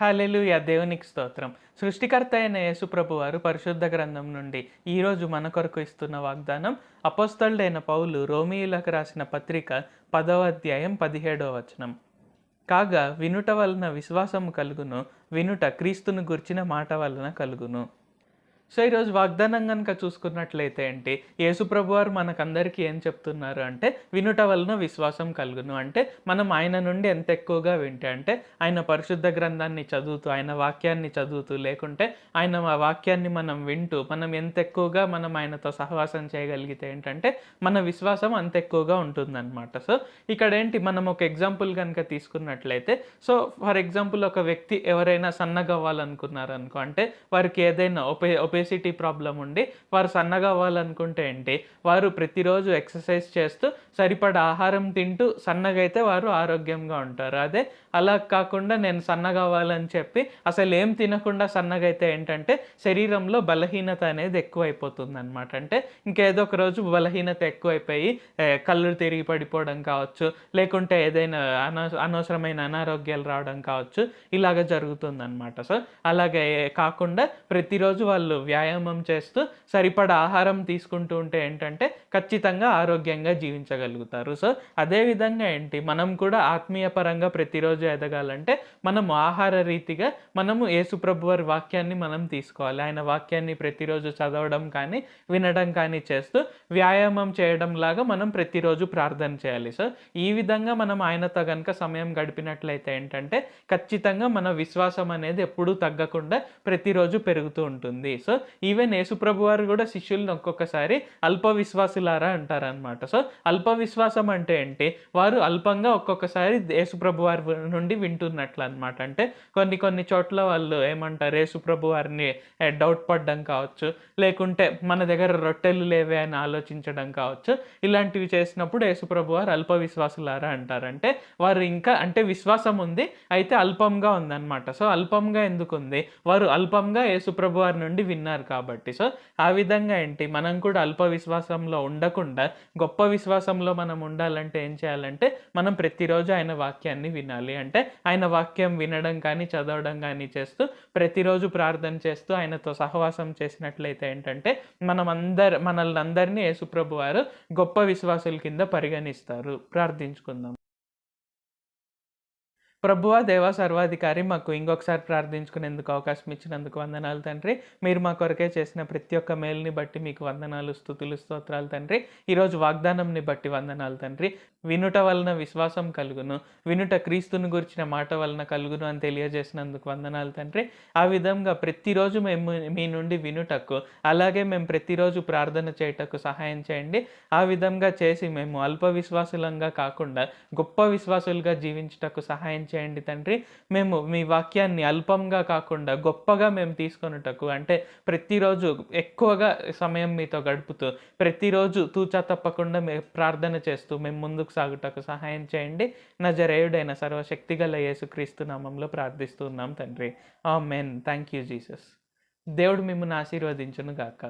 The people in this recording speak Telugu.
హల్లెలూయా! దేవునికి స్తోత్రం. సృష్టికర్త అయిన యేసు ప్రభువారు పరిశుద్ధ గ్రంథం నుండి ఈరోజు మన కొరకు ఇస్తున్న వాగ్దానం అపోస్తలుడైన పౌలు రోమీయులకు రాసిన పత్రిక 10వ అధ్యాయం 17వ వచనం. కాగా వినుట వలన విశ్వాసము కలుగును, వినుట క్రీస్తును గూర్చిన మాట వలన కలుగును. సో, ఈరోజు వాగ్దానం గనుక చూసుకున్నట్లయితే ఏంటి, యేసు ప్రభువారు మనకందరికీ ఏం చెప్తున్నారు అంటే, వినుట వలన విశ్వాసం కలుగును. అంటే మనం ఆయన నుండి ఎంత ఎక్కువగా వింటే, అంటే ఆయన పరిశుద్ధ గ్రంథాన్ని చదువుతూ, ఆయన వాక్యాన్ని చదువుతూ, లేకుంటే ఆయన వాక్యాన్ని మనం వింటూ, మనం ఎంత ఎక్కువగా మనం ఆయనతో సహవాసం చేయగలిగితే ఏంటంటే, మన విశ్వాసం అంత ఎక్కువగా ఉంటుందన్నమాట. సో, ఇక్కడేంటి, మనం ఒక ఎగ్జాంపుల్ గనుక తీసుకున్నట్లయితే, సో ఫర్ ఎగ్జాంపుల్ ఒక వ్యక్తి ఎవరైనా సన్నగవ్వాలనుకున్నారనుకో, అంటే వారికి ఏదైనా ఒబేసిటీ ప్రాబ్లం ఉండి వారు సన్నగా అవ్వాలనుకుంటే ఏంటి, వారు ప్రతిరోజు ఎక్సర్సైజ్ చేస్తూ సరిపడా ఆహారం తింటూ సన్నగా అయితే వారు ఆరోగ్యంగా ఉంటారు. అదే అలా కాకుండా నేను సన్నగా అవ్వాలని చెప్పి అసలు ఏం తినకుండా సన్నగా అయితే ఏంటంటే శరీరంలో బలహీనత అనేది ఎక్కువైపోతుంది అనమాట. అంటే ఇంకేదో ఒక రోజు బలహీనత ఎక్కువైపోయి కళ్ళు తిరిగి పడిపోవడం కావచ్చు, లేకుంటే ఏదైనా అనవసరమైన అనారోగ్యాలు రావడం కావచ్చు, ఇలాగ జరుగుతుందన్నమాట. సో అలాగే కాకుండా ప్రతిరోజు వాళ్ళు వ్యాయామం చేస్తూ సరిపడా ఆహారం తీసుకుంటూ ఉంటే ఏంటంటే ఖచ్చితంగా ఆరోగ్యంగా జీవించగలుగుతారు. సో అదే విధంగా ఏంటి, మనం కూడా ఆత్మీయ పరంగా ప్రతిరోజు ఎదగాలంటే మనము ఆహార రీతిగా మనము యేసుప్రభు వారి వాక్యాన్ని మనం తీసుకోవాలి. ఆయన వాక్యాన్ని ప్రతిరోజు చదవడం కానీ వినడం కానీ చేస్తూ వ్యాయామం చేయడం లాగా మనం ప్రతిరోజు ప్రార్థన చేయాలి. సో ఈ విధంగా మనం ఆయనతో కనుక సమయం గడిపినట్లయితే ఏంటంటే ఖచ్చితంగా మన విశ్వాసం అనేది ఎప్పుడూ తగ్గకుండా ప్రతిరోజు పెరుగుతూ ఉంటుంది. సో ఈవెన్ యేసుప్రభు వారు కూడా శిష్యులను ఒక్కొక్కసారి అల్ప విశ్వాసులారా అంటారనమాట. సో అల్ప విశ్వాసం అంటే ఏంటి, వారు అల్పంగా ఒక్కొక్కసారి యేసుప్రభు వారి నుండి వింటున్నట్లు అనమాట. అంటే కొన్ని చోట్ల వాళ్ళు ఏమంటారు, యేసుప్రభు వారిని డౌట్ పడడం కావచ్చు, లేకుంటే మన దగ్గర రొట్టెలు లేవే అని ఆలోచించడం కావచ్చు. ఇలాంటివి చేసినప్పుడు యేసుప్రభు వారు అల్ప విశ్వాసులారా అంటారంటే వారు ఇంకా అంటే విశ్వాసం ఉంది, అయితే అల్పంగా ఉందన్నమాట. సో అల్పంగా ఎందుకు ఉంది, వారు అల్పంగా యేసుప్రభు వారి నుండి విన్నారు కాబట్టి. సో ఆ విధంగా ఏంటి, మనం కూడా అల్ప విశ్వాసంలో ఉండకుండా గొప్ప విశ్వాసంలో మనం ఉండాలంటే ఏం చేయాలంటే మనం ప్రతిరోజు ఆయన వాక్యాన్ని వినాలి. అంటే ఆయన వాక్యం వినడం కానీ చదవడం కానీ చేస్తూ ప్రతిరోజు ప్రార్థన చేస్తూ ఆయనతో సహవాసం చేసినట్లయితే ఏంటంటే మనల్ని అందరినీ యేసుప్రభు వారు గొప్ప విశ్వాసుల కింద పరిగణిస్తారు. ప్రార్థించుకుందాం. ప్రభువా, దేవా, సర్వాధికారి, మాకు ఇంకొకసారి ప్రార్థించుకునేందుకు అవకాశం ఇచ్చినందుకు వందనాలు తండ్రి. మీరు మా కొరకే చేసిన ప్రతి ఒక్క మేలుని బట్టి మీకు వందనాలు, స్తుతులు, స్తోత్రాలు తండ్రి. ఈరోజు వాగ్దానంని బట్టి వందనాలు తండ్రి. వినుట వలన విశ్వాసం కలుగును, వినుట క్రీస్తుని గురించిన మాట వలన కలుగును అని తెలియజేసినందుకు వందనాలు తండ్రి. ఆ విధంగా ప్రతిరోజు మేము మీ నుండి వినుటకు, అలాగే మేము ప్రతిరోజు ప్రార్థన చేయటకు సహాయం చేయండి. ఆ విధంగా చేసి మేము అల్ప విశ్వాసులంగా కాకుండా గొప్ప విశ్వాసులుగా జీవించుటకు సహాయం చేయండి తండ్రి. మేము మీ వాక్యాన్ని అల్పంగా కాకుండా గొప్పగా మేము తీసుకొనుటకు, అంటే ప్రతిరోజు ఎక్కువగా సమయం మీతో గడుపుతూ ప్రతిరోజు తూచా తప్పకుండా ప్రార్థన చేస్తూ మేము ముందుకు సాగుటకు సహాయం చేయండి. నజరేయుడైన సర్వశక్తిగల యేసుక్రీస్తు నామంలో ప్రార్థిస్తున్నాం తండ్రి. ఆమేన్. Thank you Jesus. దేవుడు మిమ్మల్ని ఆశీర్వదించును గాక.